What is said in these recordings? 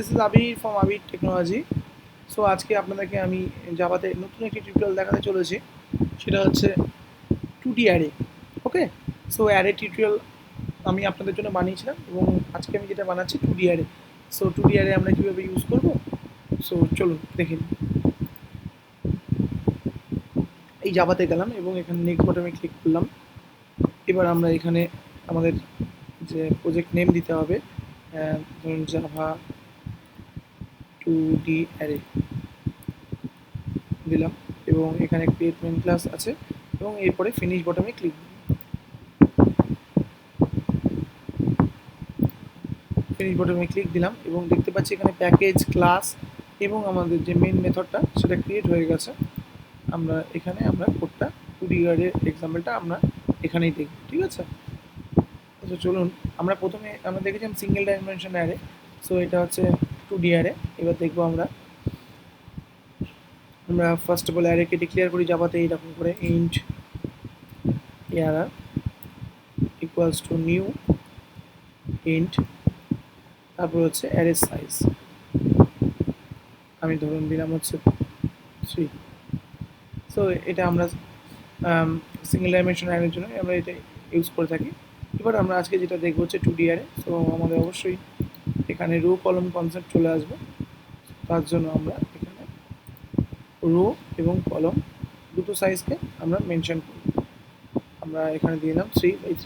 This is Abir from Abir technology. So আজকে আপনাদেরকে আমি জাভাতে নতুন একটি টিউটোরিয়াল দেখাতে চলেছি, সেটা হচ্ছে 2D অ্যারে। ওকে, সো অ্যারে টিউটোরিয়াল আমি আপনাদের জন্য বানিয়েছিলাম এবং আজকে আমি যেটা বানাচ্ছি 2D array. So 2D array আমরা কীভাবে ইউজ করবো, সো চলুন দেখে নিই। এই জাভাতে গেলাম এবং এখানে নেক্সট বাটনে ক্লিক করলাম। এবার আমরা এখানে আমাদের যে প্রজেক্ট নেম দিতে হবে, ধরুন জাভা 2D অ্যারে দিলাম এবং এখানে ক্রিয়েট মেইন ক্লাস আছে এবং এরপরে ফিনিশ বটনে ক্লিক দিলাম এবং দেখতে পাচ্ছি এখানে প্যাকেজ ক্লাস এবং আমাদের যে মেইন মেথডটা সেটা ক্রিয়েট হয়ে গেছে। আমরা কোডটা 2D অ্যারে এক্সাম্পলটা আমরা এখানেই দেখব, ঠিক আছে। আচ্ছা চলুন, প্রথমে আমরা দেখেছিলাম সিঙ্গেল ডাইমেনশন অ্যারে, সো এটা হচ্ছে 2D অ্যারে। এবার দেখবো আমরা ফার্স্ট অফ অল অ্যারেকে ডিক্লেয়ার করি জাভাতে এইরকম করে, int air equals to new int, তারপর হচ্ছে অ্যারে সাইজ, আমি ধরুন দিলাম হচ্ছে 3। সো এটা আমরা সিঙ্গেল ডাইমেনশন অ্যারের জন্য আমরা এটা ইউজ করে থাকি। এবার আমরা আজকে যেটা দেখবো হচ্ছে 2D অ্যারে। সো আমাদের অবশ্যই এখানে রো কলম কনসেপ্ট চলে আসবে, তার জন্য আমরা এখানে রো এবং কলম দুটো সাইজকে আমরা মেনশন করব। আমরা এখানে দিয়ে দিলাম 3/3।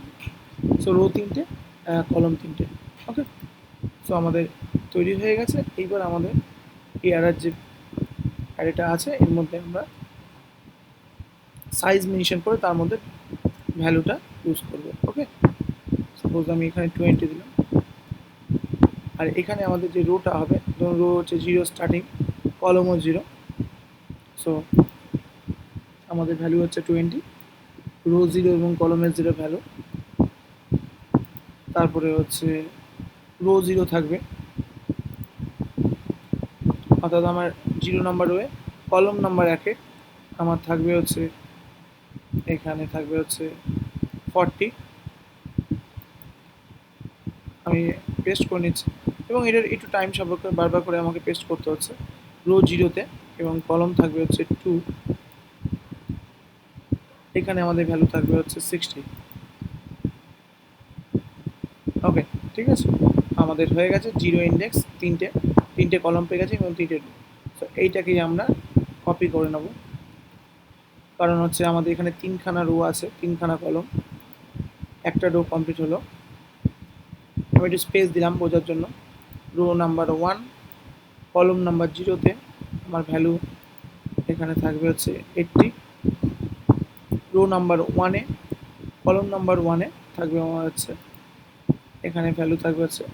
সো রো 3টে, কলম 3টে। ওকে, সো আমাদের তৈরি হয়ে গেছে। এইবার আমাদের এই যে অ্যারেটা আছে এর মধ্যে আমরা সাইজ মেনশন করে তার মধ্যে ভ্যালুটা ইউজ করব। ওকে, সাপোজ আমি এখানে 20 দিলাম, আর এখানে আমাদের যে রোটা হবে, ধরুন রো হচ্ছে 0 স্টার্টিং, কলমও 0। সো আমাদের ভ্যালু হচ্ছে 20, রো 0 এবং কলমের 0 ভ্যালু। তারপরে হচ্ছে রো 0 থাকবে, অর্থাৎ আমার 0 নাম্বার রোয়ে কলম নাম্বার 1-এ আমার থাকবে হচ্ছে, এখানে থাকবে হচ্ছে 40। আমি পেস্ট করে নিচ্ছি এবং এটার একটু টাইম সম্পর্কে বারবার করে আমাকে পেস্ট করতে হচ্ছে। রো 0-তে এবং কলম থাকবে হচ্ছে 2, এখানে আমাদের ভ্যালু থাকবে হচ্ছে 60। ওকে, ঠিক আছে, আমাদের হয়ে গেছে 0 ইন্ডেক্স, তিনটে কলম পেয়ে গেছে এবং 3টে রো। তো এইটাকেই আমরা কপি করে নেব, কারণ হচ্ছে আমাদের এখানে 3খানা রো আছে, 3খানা কলম, একটা রো কমপ্লিট হলো। আমি একটু স্পেস দিলাম বোঝার জন্য। রো নাম্বার 1 কলম নাম্বার 0-তে আমার ভ্যালু এখানে থাকবে হচ্ছে 80। রো নাম্বার 1-এ কলম নাম্বার 1-এ থাকবে আমার হচ্ছে, এখানে ভ্যালু থাকবে হচ্ছে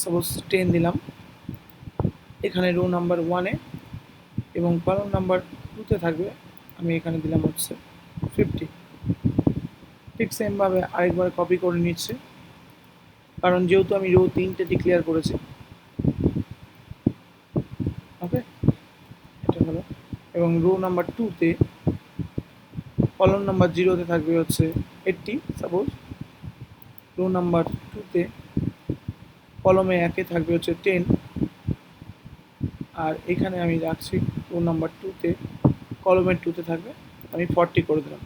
সাপোজ 10 দিলাম। এখানে রো নাম্বার 1-এ এবং কলম নাম্বার 2-তে থাকবে, আমি এখানে দিলাম হচ্ছে 50। ঠিক সেমভাবে আরেকবার কপি করে নিচ্ছি, কারণ যেহেতু আমি রো 3টে ডিক্লেয়ার করেছি। ওকে, এটা হলো, এবং রো নাম্বার 2-তে কলম নাম্বার 0-তে থাকবে হচ্ছে 80 সাপোজ। রো নাম্বার 2-তে কলমে 1-এ থাকবে হচ্ছে 10, আর এখানে আমি রাখছি রো নাম্বার 2-তে কলমের 2-তে থাকবে, আমি 40 করে দিলাম।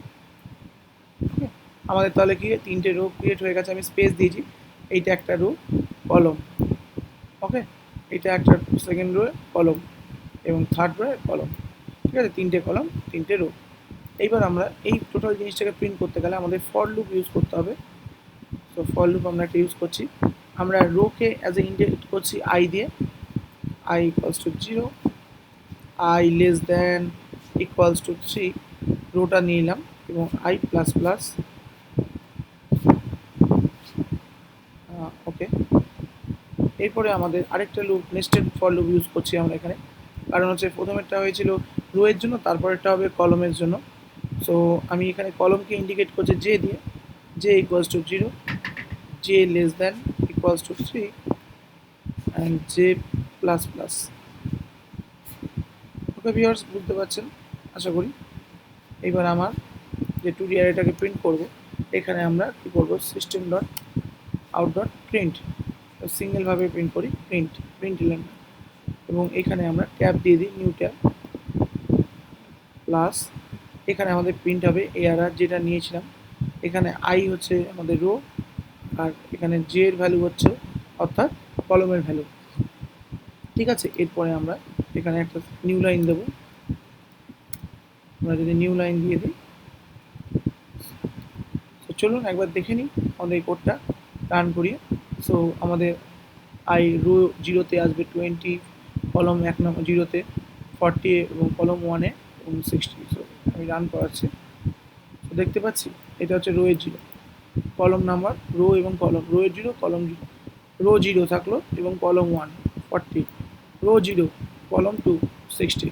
ওকে, আমাদের তাহলে কি 3টে রো ক্রিয়েট হয়ে গেছে। আমি স্পেস দিয়েছি, এইটা একটা রো কলম, ওকে, এটা একটা সেকেন্ড রো কলম এবং থার্ড রো কলম, ঠিক আছে, 3টে কলম 3টে রো। এইবার আমরা এই টোটাল জিনিসটাকে প্রিন্ট করতে গেলে আমাদের ফর লুপ ইউজ করতে হবে। তো ফর লুপ আমরা একটা ইউজ করছি, আমরা রোকে অ্যাজ এ ইন্ডিকেট করছি আই দিয়ে, i equals to 0, i less than equals to 3, rota নিয়ে নিলাম এবং i প্লাস প্লাস। ওকে, এরপরে আমাদের আরেকটা loop nested for loop use করছি আমরা এখানে, কারণ হচ্ছে প্রথমেরটা হয়েছিল রো এর জন্য, তারপরেরটা হবে কলমের জন্য। সো আমি এখানে কলমকে ইন্ডিকেট করছি জে দিয়ে, J equals to 0, J less than equals to 3 and J plus plus. Okay viewers, বুঝতে পারছেন আশা করি। এবার আমার যে 2D অ্যারেটাকে প্রিন্ট করব, এখানে আমরা কী করব, system dot out dot print সিঙ্গেলভাবে প্রিন্ট করি, প্রিন্ট এলিমেন্ট, এবং এখানে আমরা ট্যাব দিয়ে দিই, নিউ ট্যাব প্লাস এখানে আমাদের প্রিন্ট হবে এআরআর যেটা নিয়েছিলাম। এখানে আই হচ্ছে আমাদের রো, আর এখানে জে এর ভ্যালু হচ্ছে অর্থাৎ কলমের ভ্যালু। ঠিক আছে, এরপরে আমরা এখানে একটা নিউ লাইন দেবো। আমরা যদি নিউ লাইন দিয়ে দিই, তো চলুন একবার দেখে নিই আমাদের এই কোডটা রান করিয়ে। সো আমাদের আই রো 0-তে আসবে 20, কলম 1 নম্বর 0-তে 40 এবং কলম 1-এ এবং 60। সো আমি রান করাচ্ছি। তো দেখতে পাচ্ছি এটা হচ্ছে রো এর 0, কলম নাম্বার রো এবং কলম, রো এর 0 কলম 0, রো 0 থাকলো এবং কলম 1 40, রো 0 কলম 2 60।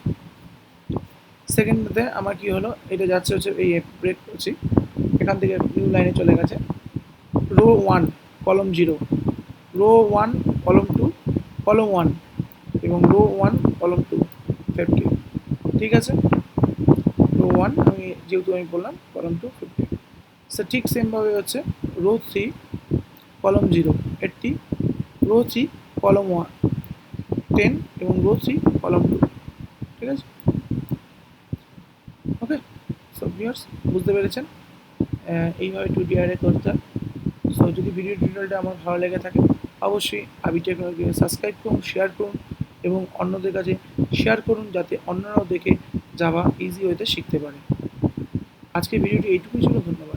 সেকেন্ডতে আমার কি হলো, এটা যাচ্ছে হচ্ছে এই ব্রেক করছি, এখান থেকে নিউ লাইনে চলে গেছে রো 1 কলম 0, রো 1 কলম 2 কলম 1 এবং রো 1 কলম 2 50। ঠিক আছে, রো 1 আমি যেহেতু আমি বললাম কলম 2 50। সে ঠিক সেমভাবে হচ্ছে রো 3 কলম 0 80, রো 3 কলম 1 10 এবং রো 3 কলম 2। ঠিক আছে, ওকে। সো ভিউয়ার্স বুঝতে পেরেছেন এইভাবে 2D অ্যারে করতে হয়। সো যদি ভিডিও টিউটোরিয়ালটা আমার ভালো লেগে থাকে অবশ্যই আবির টেকনোলজিকে সাবস্ক্রাইব করুন, শেয়ার করুন এবং অন্যদের কাছে শেয়ার করুন যাতে অন্যরাও দেখে জাভা ইজি ওয়েতে শিখতে পারে। আজকে ভিডিওটি এইটুকুই ছিল, ধন্যবাদ।